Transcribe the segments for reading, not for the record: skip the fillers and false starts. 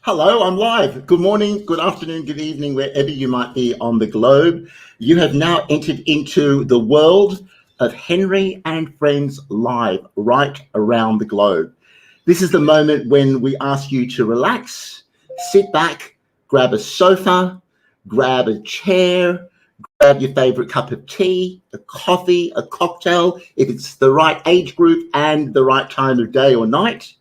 Hello, I'm live. Good morning, good afternoon, good evening, wherever you might be on the globe. You have now entered into the world of Henry and Friends Live right around the globe. This is the moment when we ask you to relax, sit back, grab a sofa, grab a chair, grab your favorite cup of tea, a coffee, a cocktail, if it's the right age group and the right time of day or night,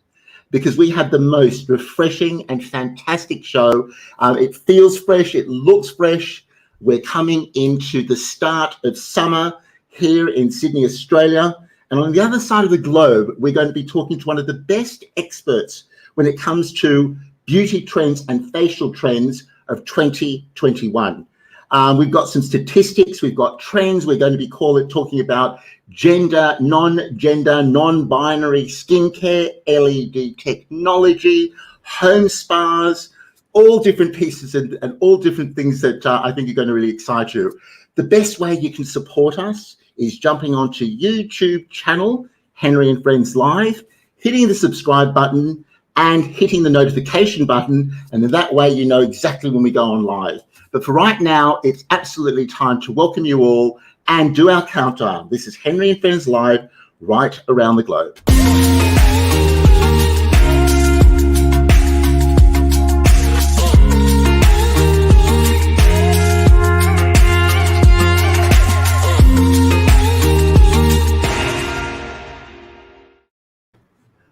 because we have the most refreshing and fantastic show. It feels fresh, it looks fresh. We're coming into the start of summer here in Sydney, Australia. And on the other side of the globe, we're going to be talking to one of the best experts when it comes to beauty trends and facial trends of 2021. We've got some statistics, we've got trends. We're going to be talking about gender, non-binary skincare, LED technology, home spas, all different pieces and all different things that I think are going to really excite you. The best way you can support us is jumping onto YouTube channel, Henry and Friends Live, hitting the subscribe button and hitting the notification button. And in that way, you know exactly when we go on live. But for right now, it's absolutely time to welcome you all and do our countdown. This is Henry and Friends Live right around the globe.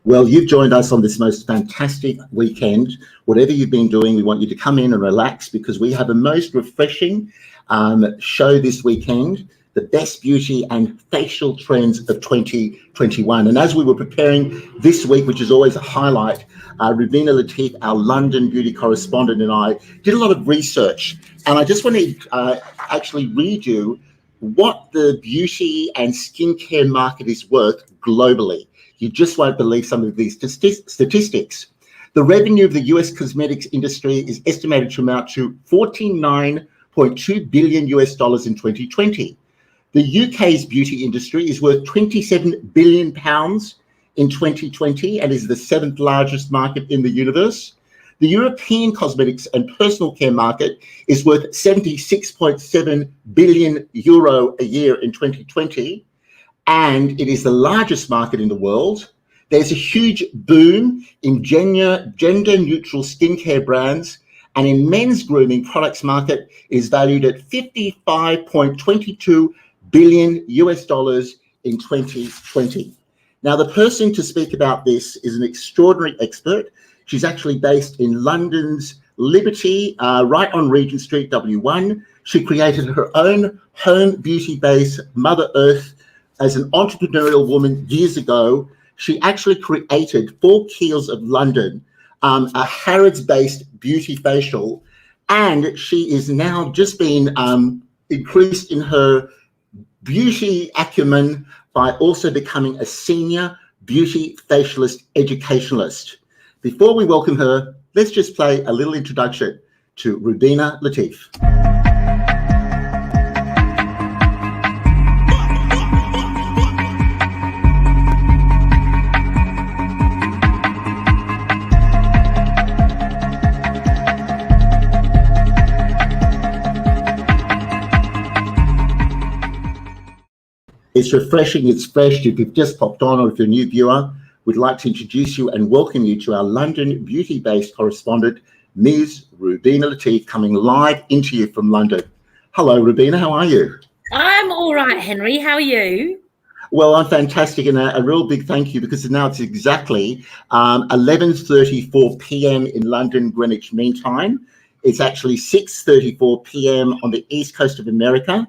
Well, you've joined us on this most fantastic weekend. Whatever you've been doing, we want you to come in and relax because we have a most refreshing show this weekend, the best beauty and facial trends of 2021. And as we were preparing this week, which is always a highlight, Rubina Latif, our London beauty correspondent, and I did a lot of research. And I just want to actually read you what the beauty and skincare market is worth globally. You just won't believe some of these statistics. The revenue of the US cosmetics industry is estimated to amount to $49.2 billion US in 2020. The UK's beauty industry is worth 27 billion pounds in 2020 and is the 7th largest market in the universe. The European cosmetics and personal care market is worth 76.7 billion euro a year in 2020. And it is the largest market in the world. There's a huge boom in gender-neutral skincare brands, and in men's grooming products market is valued at $55.22 billion US in 2020. Now, the person to speak about this is an extraordinary expert. She's actually based in London's Liberty, right on Regent Street, W1. She created her own home beauty base, Mother Earth. As an entrepreneurial woman years ago, she actually created 4 Keels of London, a Harrods-based beauty facial, and she is now just been increased in her beauty acumen by also becoming a senior beauty facialist educationalist. Before we welcome her, let's just play a little introduction to Rubina Latif. It's refreshing, it's fresh. If you've just popped on or if you're a new viewer, we'd like to introduce you and welcome you to our London beauty-based correspondent, Ms. Rubina Latif, coming live into you from London. Hello, Rubina, how are you? I'm all right, Henry. How are you? Well, I'm fantastic, and a real big thank you because now it's exactly 11:34 p.m. in London, Greenwich Mean Time. It's actually 6:34 p.m. on the East Coast of America.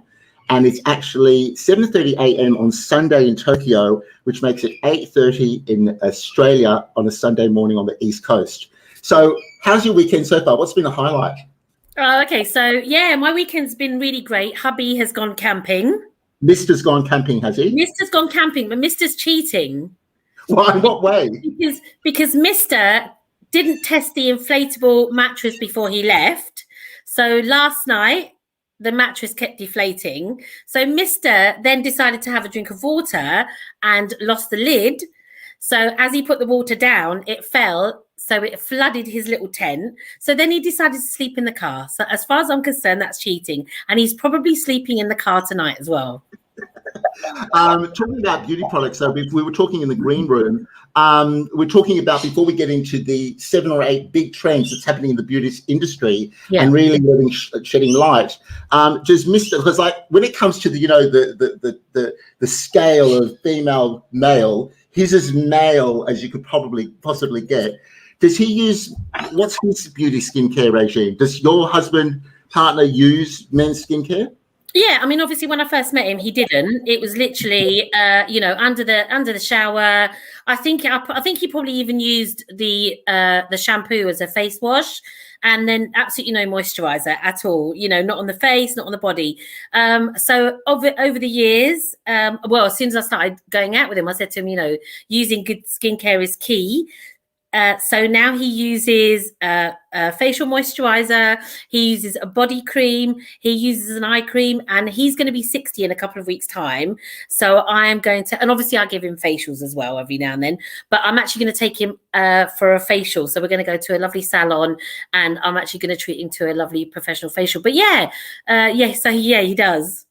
And it's actually 7:30 a.m. on Sunday in Tokyo, which makes it 8:30 in Australia on a Sunday morning on the East Coast. So how's your weekend so far? What's been a highlight? Okay, so yeah, my weekend's been really great. Hubby has gone camping. Mister's gone camping, has he? Mister's gone camping, but Mister's cheating. Why? What way? Because Mister didn't test the inflatable mattress before he left. So last night, the mattress kept deflating. So Mister then decided to have a drink of water and lost the lid. So as he put the water down, it fell. So it flooded his little tent. So then he decided to sleep in the car. So as far as I'm concerned, that's cheating. And he's probably sleeping in the car tonight as well. Talking about beauty products, so we were talking in the green room. We're talking about, before we get into the 7 or 8 big trends that's happening in the beauty industry, and really shedding light. Just because, like, when it comes to the, you know, the scale of female male, he's as male as you could possibly get. Does he use, what's his beauty skincare regime? Does your partner use men's skincare? Yeah, I mean, obviously, when I first met him, he didn't. It was literally, you know, under the shower. I think he probably even used the shampoo as a face wash, and then absolutely no moisturizer at all. You know, not on the face, not on the body. So over the years, well, as soon as I started going out with him, I said to him, you know, using good skincare is key. So now he uses a facial moisturizer, he uses a body cream, he uses an eye cream, and he's going to be 60 in a couple of weeks' time. So I am going to, and obviously I give him facials as well every now and then, but I'm actually going to take him for a facial. So we're going to go to a lovely salon, and I'm actually going to treat him to a lovely professional facial. But so he does.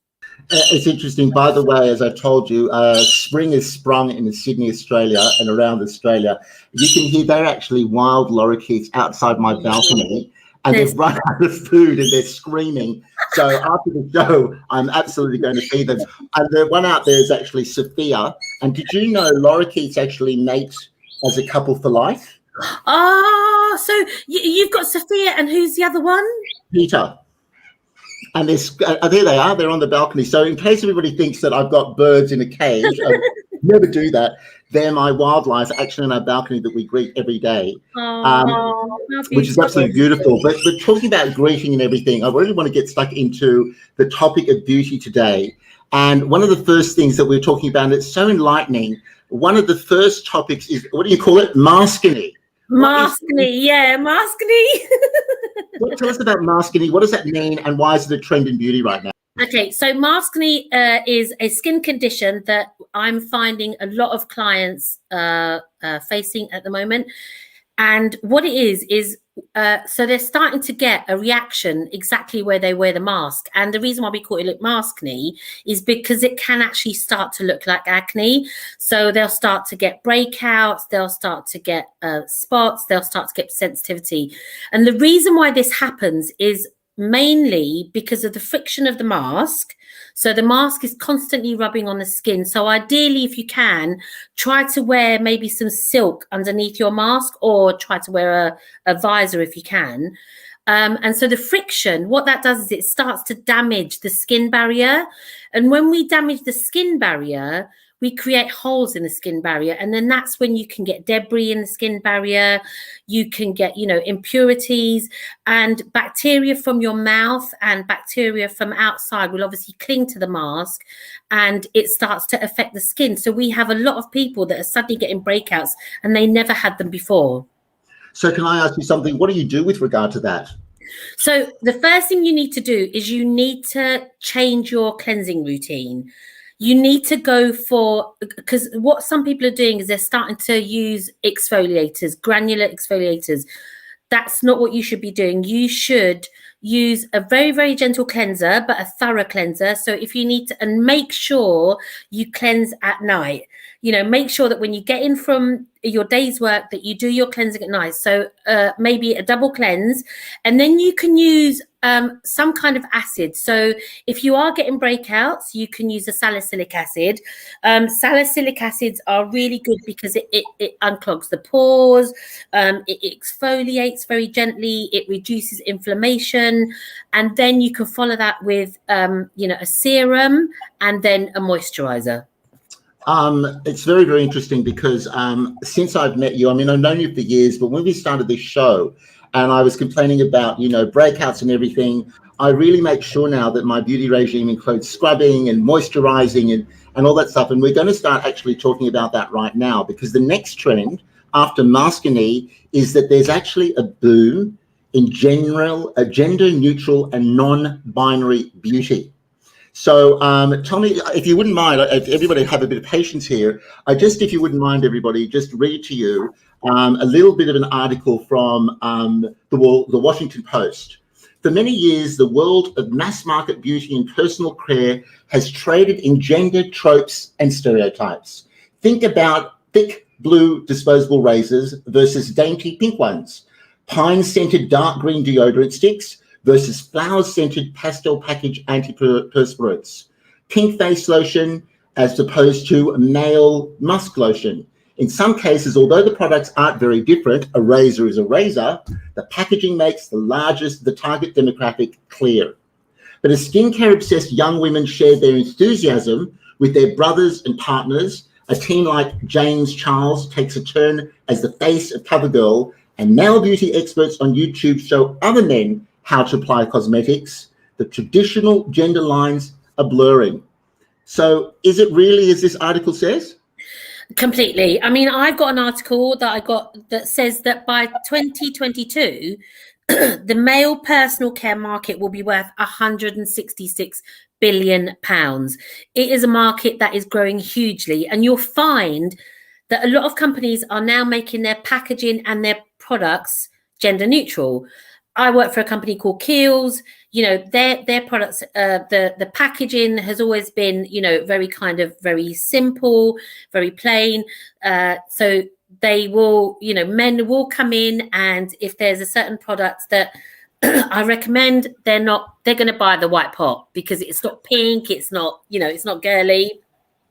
It's interesting, by the way, as I told you, spring is sprung in Sydney, Australia, and around Australia. You can hear they're actually wild lorikeets outside my balcony, and they've run out of food and they're screaming. So after the show, I'm absolutely going to feed them. And the one out there is actually Sophia. And did you know lorikeets actually mate as a couple for life? Oh, so you've got Sophia, and who's the other one? Peter. And there they are. They're on the balcony. So in case everybody thinks that I've got birds in a cage, I never do that. They're my wildlife actually on our balcony that we greet every day, which is absolutely beautiful. But talking about greeting and everything, I really want to get stuck into the topic of beauty today. And one of the first things that we're talking about, and it's so enlightening, one of the first topics is, what do you call it? Maskne. Maskne. Tell us about Maskne. What does that mean, and why is it a trend in beauty right now? Okay, so Maskne is a skin condition that I'm finding a lot of clients facing at the moment. And what it is so they're starting to get a reaction exactly where they wear the mask. And the reason why we call it Maskne is because it can actually start to look like acne. So they'll start to get breakouts, they'll start to get spots, they'll start to get sensitivity. And the reason why this happens is mainly because of the friction of the mask. So the mask is constantly rubbing on the skin. So ideally, if you can, try to wear maybe some silk underneath your mask, or try to wear a visor if you can. And so the friction, what that does is it starts to damage the skin barrier. And when we damage the skin barrier, we create holes in the skin barrier. And then that's when you can get debris in the skin barrier. You can get, you know, impurities, and bacteria from your mouth and bacteria from outside will obviously cling to the mask, and it starts to affect the skin. So we have a lot of people that are suddenly getting breakouts and they never had them before. So can I ask you something? What do you do with regard to that? So the first thing you need to do is you need to change your cleansing routine. You need to go for, because what some people are doing is they're starting to use exfoliators, granular exfoliators. That's not what you should be doing. You should use a very, very gentle cleanser, but a thorough cleanser. So if you need to, and make sure you cleanse at night. You know, make sure that when you get in from your day's work that you do your cleansing at night. So maybe a double cleanse, and then you can use some kind of acid. So if you are getting breakouts, you can use a salicylic acid. Salicylic acids are really good because it unclogs the pores, it exfoliates very gently, it reduces inflammation, and then you can follow that with you know, a serum and then a moisturizer. It's very, very interesting because since I've met you, I mean, I've known you for years, but when we started this show and I was complaining about, you know, breakouts and everything, I really make sure now that my beauty regime includes scrubbing and moisturizing and all that stuff. And we're going to start actually talking about that right now, because the next trend after Maskne is that there's actually a boom in general, gender neutral and non-binary beauty. So tell me, if you wouldn't mind, everybody have a bit of patience here. If you wouldn't mind, everybody, just read to you a little bit of an article from the Washington Post. For many years, the world of mass market beauty and personal care has traded in gender tropes and stereotypes. Think about thick blue disposable razors versus dainty pink ones, pine-scented dark green deodorant sticks versus flower-scented pastel package antiperspirants, pink face lotion as opposed to male musk lotion. In some cases, although the products aren't very different, a razor is a razor, the packaging makes the target demographic clear. But as skincare-obsessed young women share their enthusiasm with their brothers and partners, a teen like James Charles takes a turn as the face of CoverGirl, and male beauty experts on YouTube show other men how to apply cosmetics. The traditional gender lines are blurring. So is it really as this article says? Completely. I mean, I've got an article that I got that says that by 2022, the male personal care market will be worth 166 billion pounds. It is a market that is growing hugely, and you'll find that a lot of companies are now making their packaging and their products gender neutral. I work for a company called Kiehl's. You know, their products, the packaging has always been, you know, very simple, very plain. So they will, you know, men will come in, and if there's a certain product that I recommend, they're going to buy the white pot because it's not pink, it's not, you know, it's not girly.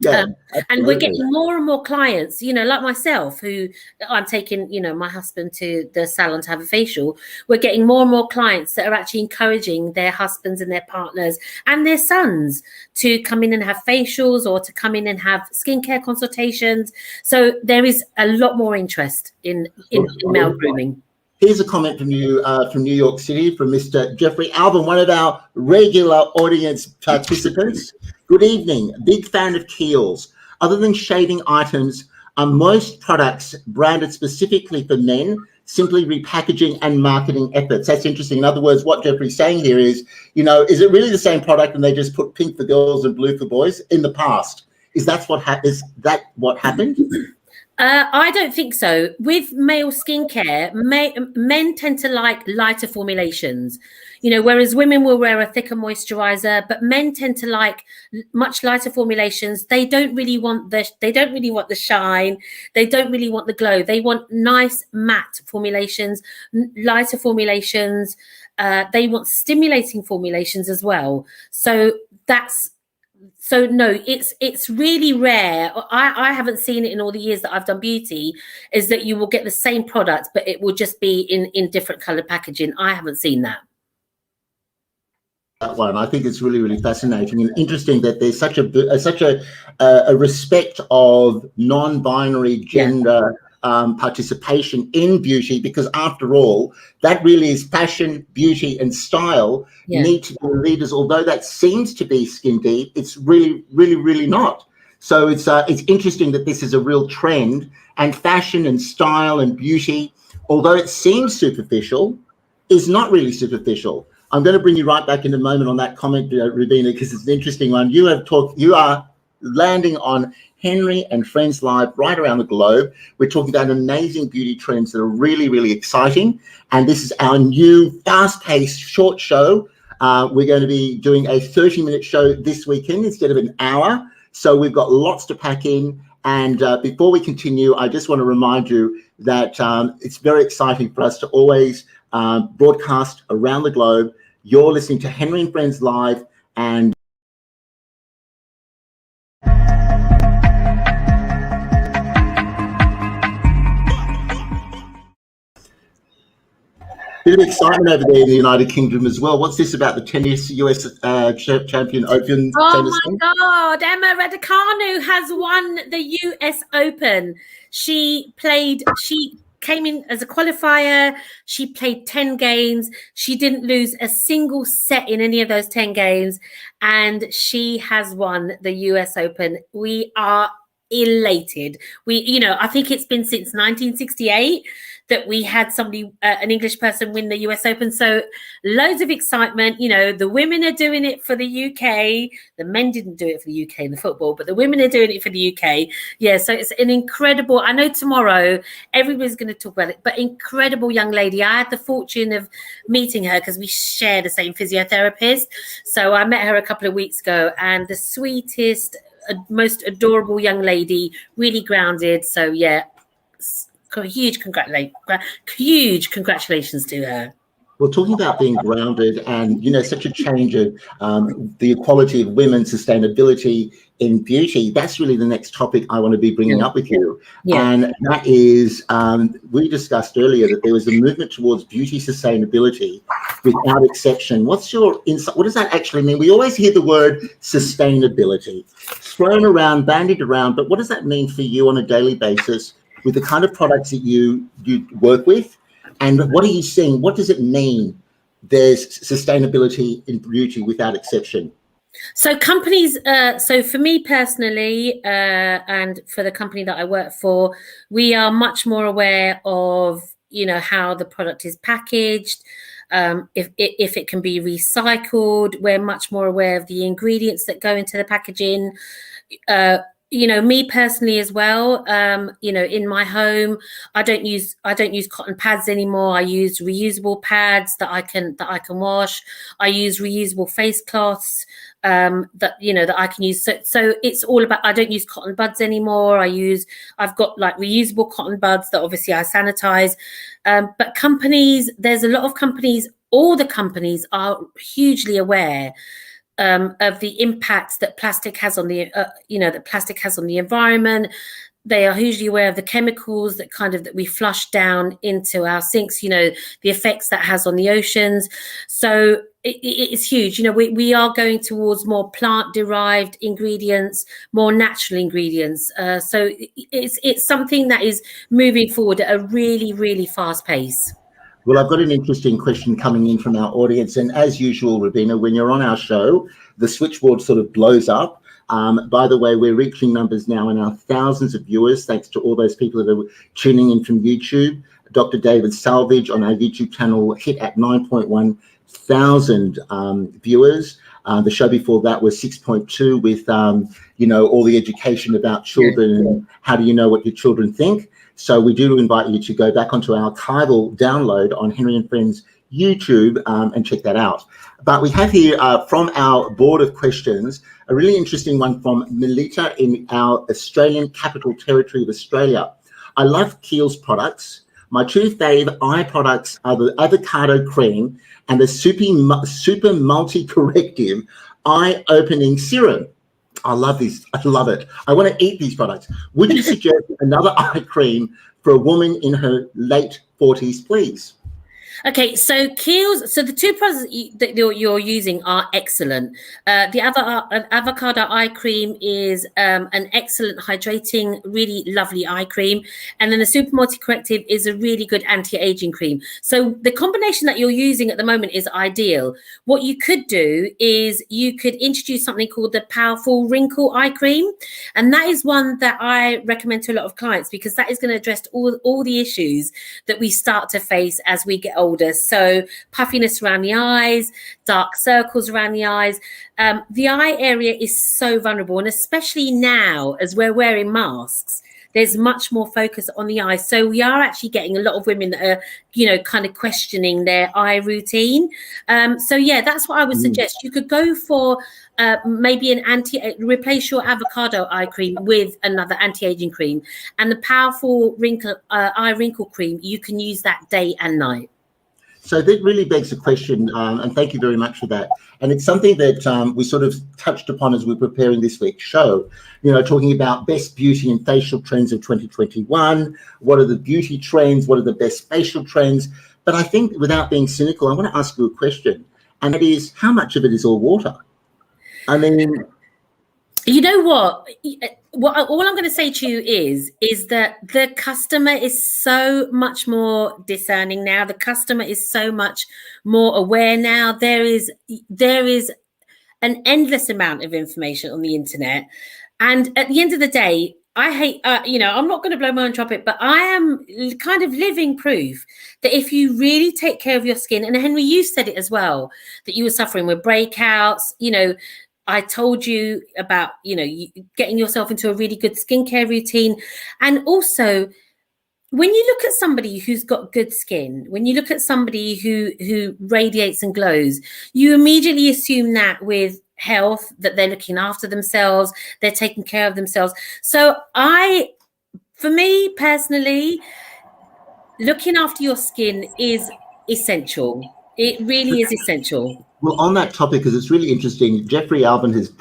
Yeah, and we're getting more and more clients, you know, like myself, who I'm taking, you know, my husband to the salon to have a facial. We're getting more and more clients that are actually encouraging their husbands and their partners and their sons to come in and have facials or to come in and have skincare consultations. So there is a lot more interest in male grooming. Here's a comment from you from New York City, from Mr. Jeffrey Alvin, one of our regular audience participants. Good evening. Big fan of Kiehl's. Other than shaving items, are most products branded specifically for men, simply repackaging and marketing efforts? That's interesting. In other words, what Jeffrey's saying here is, you know, is it really the same product and they just put pink for girls and blue for boys in the past? Is that what happened? I don't think so. With male skincare, men tend to like lighter formulations, you know, whereas women will wear a thicker moisturizer, but men tend to like much lighter formulations. They don't really want the shine. They don't really want the glow. They want nice matte formulations, lighter formulations. They want stimulating formulations as well. So no, it's really rare. I haven't seen it in all the years that I've done beauty, is that you will get the same product, but it will just be in different colored packaging. I haven't seen that. That one, I think it's really, really fascinating and interesting that there's such a respect of non-binary gender participation in beauty, because after all, that really is fashion, beauty, and style need to be leaders. Although that seems to be skin deep, it's really, really, really not. So it's interesting that this is a real trend, and fashion and style and beauty, although it seems superficial, is not really superficial. I'm going to bring you right back in a moment on that comment, Rubina, because it's an interesting one. You are landing on Henry and Friends Live right around the globe. We're talking about amazing beauty trends that are really, really exciting. And this is our new fast-paced short show. We're going to be doing a 30-minute show this weekend instead of an hour. So we've got lots to pack in. And before we continue, I just want to remind you that it's very exciting for us to always broadcast around the globe. You're listening to Henry and Friends Live, and bit of excitement over there in the United Kingdom as well. What's this about the tennis US champion open? Oh my God, Emma Raducanu has won the US Open. She came in as a qualifier. She played 10 games. She didn't lose a single set in any of those 10 games. And she has won the US Open. We are elated. I think it's been since 1968 that we had somebody, an English person, win the US Open. So loads of excitement. The women are doing it for the UK. The men didn't do it for the UK in the football, but the women are doing it for the UK. Yeah, so it's an incredible, I know tomorrow everybody's going to talk about it, but incredible young lady. I had the fortune of meeting her because we share the same physiotherapist. So I met her a couple of weeks ago, and the sweetest, most adorable young lady, really grounded. So yeah, huge congratulations to her. Well, talking about being grounded and, such a change of the equality of women, sustainability in beauty, that's really the next topic I want to be bringing up with you. Yeah. And that is, we discussed earlier that there was a movement towards beauty sustainability without exception. What's your insight? What does that actually mean? We always hear the word sustainability thrown around, bandied around, but what does that mean for you on a daily basis with the kind of products that you work with? And what are you seeing? What does it mean there's sustainability in beauty without exception? So companies, so for me personally, and for the company that I work for, we are much more aware of, how the product is packaged, if it can be recycled. We're much more aware of the ingredients that go into the packaging. Me personally as well, in my home, I don't use cotton pads anymore. I use reusable pads that I can wash. I use reusable face cloths that I can use. So it's all about, I don't use cotton buds anymore. I've got like reusable cotton buds that obviously I sanitize. But companies, there's a lot of companies, all the companies are hugely aware of the impact that plastic has on the, that plastic has on the environment. They are hugely aware of the chemicals that we flush down into our sinks, the effects that has on the oceans. So it's huge. We are going towards more plant-derived ingredients, more natural ingredients. So it's something that is moving forward at a really, really fast pace. Well, I've got an interesting question coming in from our audience. And as usual, Rubina, when you're on our show, the switchboard sort of blows up. By the way, we're reaching numbers now in our thousands of viewers, thanks to all those people that are tuning in from YouTube. Dr. David Salvage on our YouTube channel hit at 9.1 thousand viewers. The show before that was 6.2 with, all the education about children and how do you know what your children think. So we do invite you to go back onto our archival download on Henry and Friends YouTube and check that out. But we have here from our board of questions, a really interesting one from Melita in our Australian Capital Territory of Australia. I love Kiehl's products. My two fave eye products are the avocado cream and the super multi-corrective eye opening serum. I love these. I love it. I want to eat these products. Would you suggest another eye cream for a woman in her late 40s, please? Okay, so Kiehl's, so the two products that you're using are excellent. The avocado eye cream is an excellent hydrating, really lovely eye cream. And then the super multi-corrective is a really good anti-aging cream. So the combination that you're using at the moment is ideal. What you could do is you could introduce something called the Powerful Wrinkle Eye Cream. And that is one that I recommend to a lot of clients because that is going to address all the issues that we start to face as we get older. So puffiness around the eyes, dark circles around the eyes. The eye area is so vulnerable, and especially now as we're wearing masks, there's much more focus on the eyes. So we are actually getting a lot of women that are, kind of questioning their eye routine. So yeah, that's what I would suggest. You could go for maybe replace your avocado eye cream with another anti-aging cream, and the Powerful eye wrinkle cream, you can use that day and night. So that really begs the question, and thank you very much for that. And it's something that we sort of touched upon as we're preparing this week's show, talking about best beauty and facial trends of 2021. What are the beauty trends? What are the best facial trends? But I think without being cynical, I want to ask you a question, and that is, how much of it is all water? I mean... You know what? All I'm going to say to you is that the customer is so much more discerning now. The customer is so much more aware now. There is an endless amount of information on the internet. And at the end of the day, I hate, I'm not going to blow my own trumpet, but I am kind of living proof that if you really take care of your skin, and Henry, you said it as well, that you were suffering with breakouts, I told you about, getting yourself into a really good skincare routine. And also, when you look at somebody who's got good skin, when you look at somebody who radiates and glows, you immediately assume that with health, that they're looking after themselves, they're taking care of themselves. So for me personally, looking after your skin is essential. It really is essential. Well, on that topic, because it's really interesting, Jeffrey Alvin has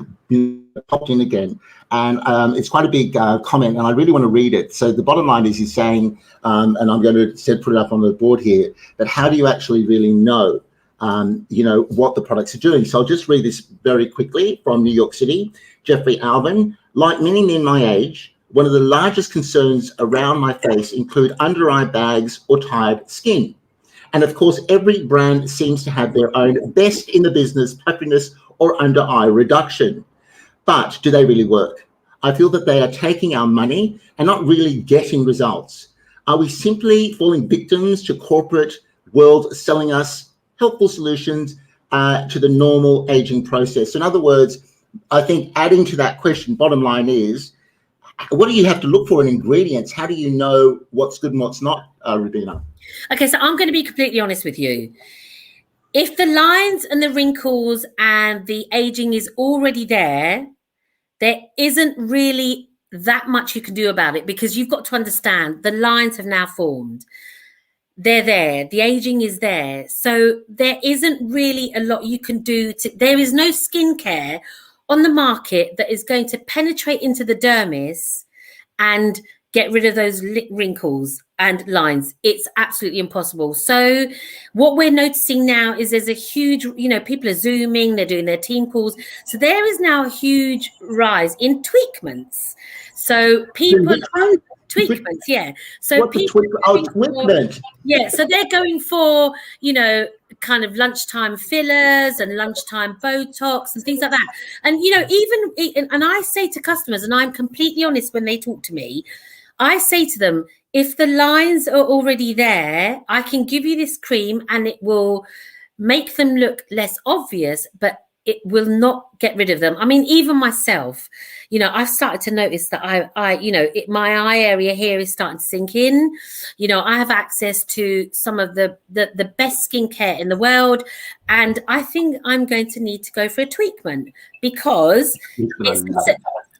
popped in again, and it's quite a big comment, and I really want to read it. So the bottom line is he's saying, and I'm going to put it up on the board here, that how do you actually really know, what the products are doing? So I'll just read this very quickly from New York City. Jeffrey Alvin: like many men my age, one of the largest concerns around my face include under-eye bags or tired skin. And of course, every brand seems to have their own best in the business puffiness or under-eye reduction. But do they really work? I feel that they are taking our money and not really getting results. Are we simply falling victims to corporate world selling us helpful solutions to the normal aging process? In other words, I think adding to that question, bottom line is, what do you have to look for in ingredients? How do you know what's good and what's not, Rubina? Okay, so I'm going to be completely honest with you. If the lines and the wrinkles and the aging is already there isn't really that much you can do about it, because you've got to understand the lines have now formed. They're there. The aging is there. So there isn't really a lot you can do. There is no skincare on the market that is going to penetrate into the dermis and get rid of those wrinkles and lines. It's absolutely impossible. So what we're noticing now is there's a huge, people are Zooming, they're doing their team calls. So there is now a huge rise in tweakments. So people... Tweakments, yeah. So people so they're going for, kind of lunchtime fillers and lunchtime Botox and things like that. And, and I say to customers, and I'm completely honest when they talk to me, I say to them, if the lines are already there, I can give you this cream and it will make them look less obvious, but it will not get rid of them. I mean, even myself, I've started to notice that my eye area here is starting to sink in. I have access to some of the best skincare in the world. And I think I'm going to need to go for a tweakment because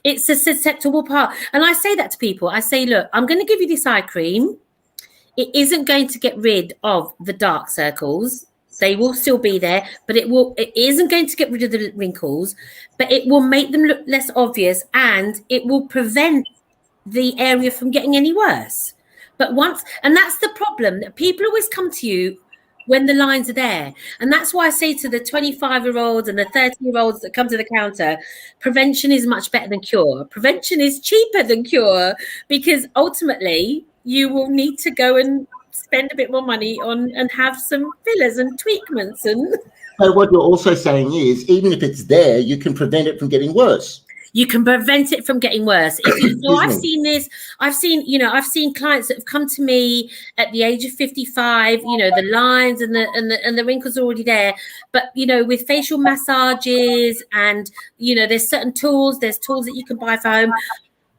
it's a susceptible part. And I say that to people. I say, look, I'm going to give you this eye cream. It isn't going to get rid of the dark circles. They will still be there, but it isn't going to get rid of the wrinkles, but it will make them look less obvious and it will prevent the area from getting any worse. And that's the problem, that people always come to you when the lines are there. And that's why I say to the 25-year-olds and the 30-year-olds that come to the counter, prevention is much better than cure. Prevention is cheaper than cure, because ultimately you will need to go and spend a bit more money on and have some fillers and tweakments. And so what you're also saying is, even if it's there, you can prevent it from getting worse. You can prevent it from getting worse. I've seen this. I've seen clients that have come to me at the age of 55. The lines and the wrinkles are already there. But with facial massages and there's certain tools. There's tools that you can buy for home.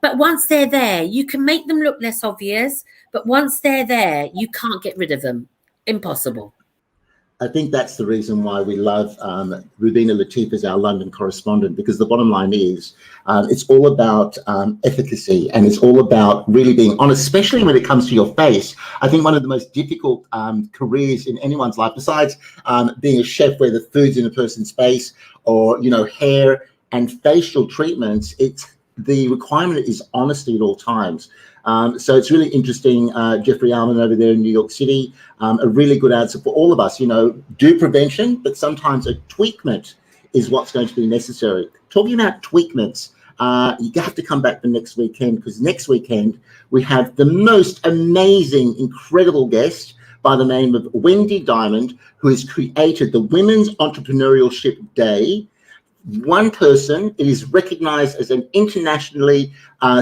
But once they're there, you can make them look less obvious. But once they're there, you can't get rid of them. Impossible. I think that's the reason why we love Rubina Latif as our London correspondent, because the bottom line is it's all about efficacy, and it's all about really being honest, especially when it comes to your face. I think one of the most difficult careers in anyone's life, besides being a chef where the food's in a person's face, or, hair and facial treatments, the requirement is honesty at all times. So it's really interesting, Jeffrey Alvin over there in New York City, a really good answer for all of us. Do prevention, but sometimes a tweakment is what's going to be necessary. Talking about tweakments, you have to come back the next weekend, because next weekend we have the most amazing, incredible guest by the name of Wendy Diamond, who has created the Women's Entrepreneurship Day. one person. It is recognized as an internationally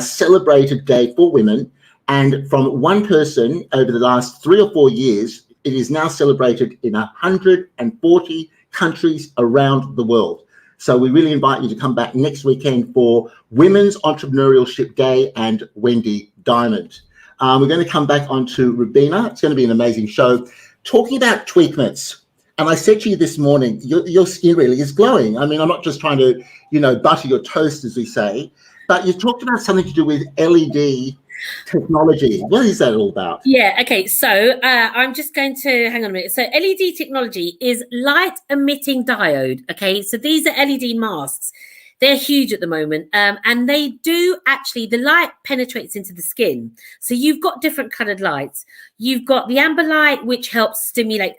celebrated day for women. And from one person over the last 3 or 4 years, it is now celebrated in 140 countries around the world. So we really invite you to come back next weekend for Women's Entrepreneurship Day and Wendy Diamond. We're going to come back onto Rubina. It's going to be an amazing show. Talking about treatments. And I said to you this morning, your skin really is glowing. I mean, I'm not just trying to, butter your toast, as we say, but you talked about something to do with LED technology. What is that all about? Yeah, okay. So I'm just going to hang on a minute. So LED technology is light emitting diode. Okay, so these are LED masks. They're huge at the moment, and they do actually, the light penetrates into the skin. So you've got different colored lights. You've got the amber light, which helps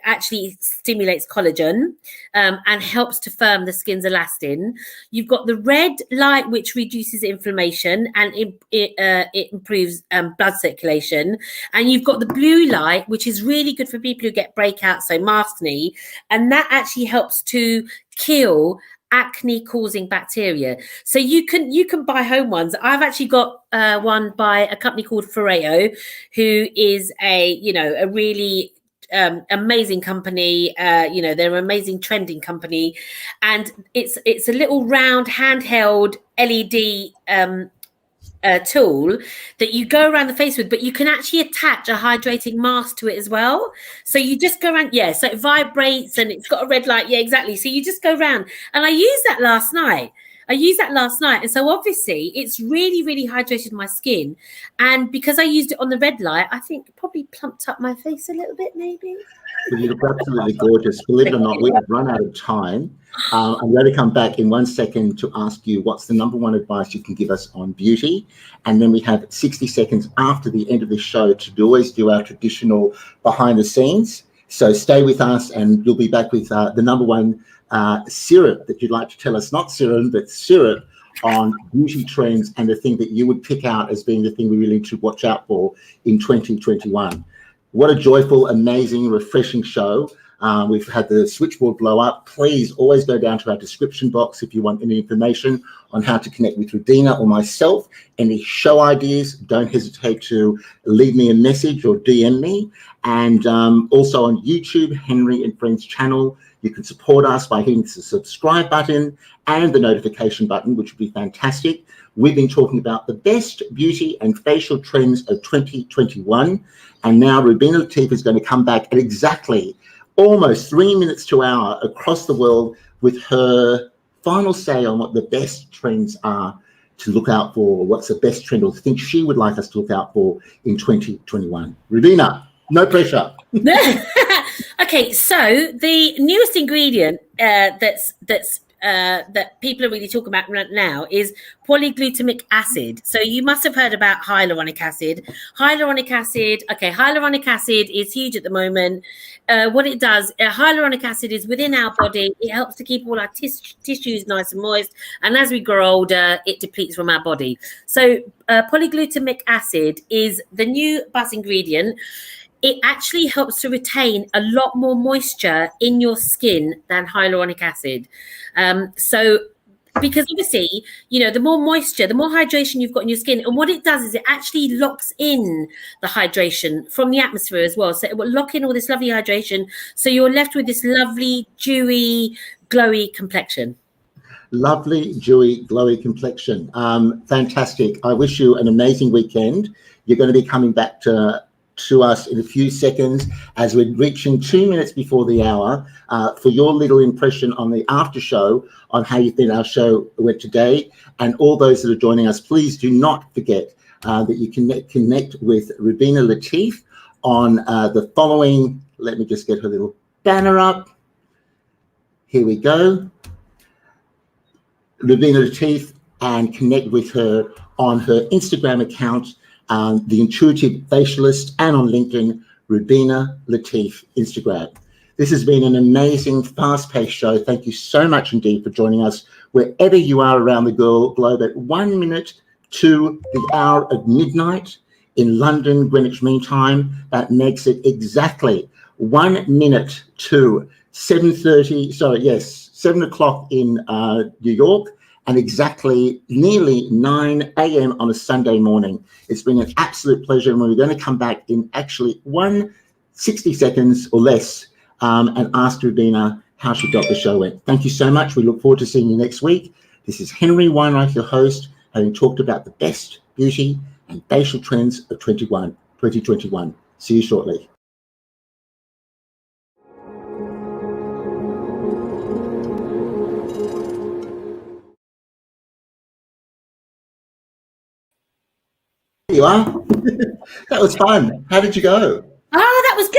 actually stimulates collagen and helps to firm the skin's elastin. You've got the red light, which reduces inflammation and it improves blood circulation. And you've got the blue light, which is really good for people who get breakouts, so maskne, and that actually helps to kill acne causing bacteria. So you can buy home ones. I've actually got one by a company called Foreo, who is a really amazing company. They're an amazing trending company, and it's a little round handheld LED tool that you go around the face with, but you can actually attach a hydrating mask to it as well. So you just go around, so it vibrates and it's got a red light. Yeah, exactly. So you just go around, and I used that last night. And so obviously it's really, really hydrated my skin. And because I used it on the red light, I think it probably plumped up my face a little bit, maybe. Well, you look absolutely gorgeous. Believe it or not, we have run out of time. I'm going to come back in 1 second to ask you what's the number one advice you can give us on beauty. And then we have 60 seconds after the end of the show to always do our traditional behind the scenes. So stay with us, and you'll be back with the number one syrup that you'd like to tell us, not serum, but syrup on beauty trends and the thing that you would pick out as being the thing we really should watch out for in 2021. What a joyful, amazing, refreshing show. We've had the switchboard blow up. Please always go down to our description box if you want any information on how to connect with Rubina or myself. Any show ideas, don't hesitate to leave me a message or DM me. And also on YouTube, Henry and Friends channel, you can support us by hitting the subscribe button and the notification button, which would be fantastic. We've been talking about the best beauty and facial trends of 2021. And now Rubina Latif is going to come back at exactly almost 3 minutes to an hour across the world with her final say on what the best trends are to look out for, what's the best trend or thing she would like us to look out for in 2021. Rubina, no pressure. Okay, so the newest ingredient that people are really talking about right now is polyglutamic acid. So you must have heard about hyaluronic acid. Hyaluronic acid is huge at the moment. What it does, hyaluronic acid is within our body. It helps to keep all our tissues nice and moist. And as we grow older, it depletes from our body. So polyglutamic acid is the new buzz ingredient. It actually helps to retain a lot more moisture in your skin than hyaluronic acid. So because obviously, the more moisture, the more hydration you've got in your skin. And what it does is it actually locks in the hydration from the atmosphere as well. So it will lock in all this lovely hydration. So you're left with this lovely, dewy, glowy complexion. Lovely, dewy, glowy complexion. Fantastic. I wish you an amazing weekend. You're going to be coming back to us in a few seconds as we're reaching 2 minutes before the hour for your little impression on the after show on how you think our show went today. And all those that are joining us, please do not forget that you can connect with Rubina Latif on the following. Let me just get her little banner up. Here we go. Rubina Latif, and connect with her on her Instagram account, The Intuitive Facialist, and on LinkedIn, Rubina Latif Instagram. This has been an amazing, fast-paced show. Thank you so much indeed for joining us wherever you are around the globe at 1 minute to the hour of midnight in London, Greenwich Mean Time. That makes it exactly 1 minute to 7:30. Sorry, yes, 7 o'clock in New York, and exactly nearly 9 a.m. on a Sunday morning. It's been an absolute pleasure, and we're going to come back in actually 60 seconds or less and ask Rubina how she got the show went. Thank you so much. We look forward to seeing you next week. This is Henry Weinreich, your host, having talked about the best beauty and facial trends of 2021. See you shortly. There you are. That was fun. How did you go? Oh, that was good.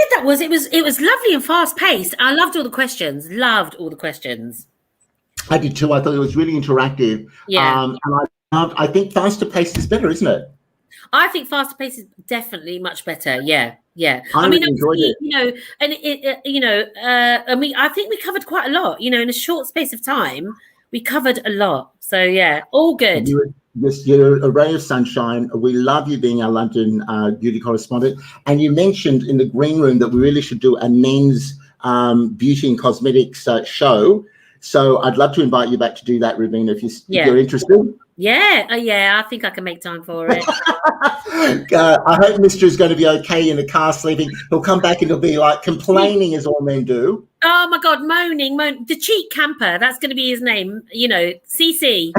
It was lovely and fast paced. I loved all the questions. I did too. I thought it was really interactive. Yeah. And I think faster paced is better, isn't it? I think faster paced is definitely much better. Yeah. I really enjoyed it. You know, and I mean, I think we covered quite a lot. You know, in a short space of time, we covered a lot. So yeah, all good. You're a ray of sunshine. We love you being our London beauty correspondent. And you mentioned in the green room that we really should do a men's beauty and cosmetics show. So I'd love to invite you back to do that, Rubina, if you're interested. Yeah, I think I can make time for it. I hope Mr. is going to be okay in the car sleeping. He'll come back and he'll be like complaining as all men do. Oh my God, moaning. The cheap camper. That's going to be his name. You know, CC.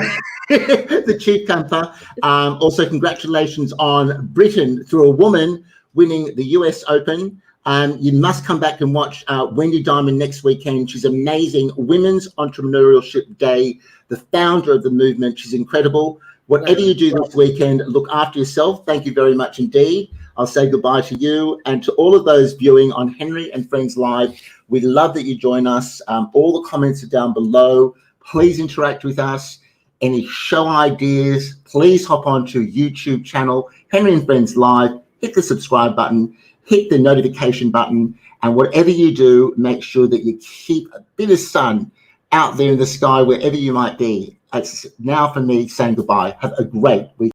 The cheap camper. Also, congratulations on Britain through a woman winning the US Open. You must come back and watch Wendy Diamond next weekend. She's amazing. Women's Entrepreneurship Day, the founder of the movement. She's incredible. Whatever you do this weekend, look after yourself. Thank you very much indeed. I'll say goodbye to you and to all of those viewing on Henry and Friends Live. We love that you join us. All the comments are down below. Please interact with us. Any show ideas, please hop onto YouTube channel, Henry and Friends Live. Hit the subscribe button. Hit the notification button, and whatever you do, make sure that you keep a bit of sun out there in the sky, wherever you might be. It's now for me saying goodbye. Have a great week.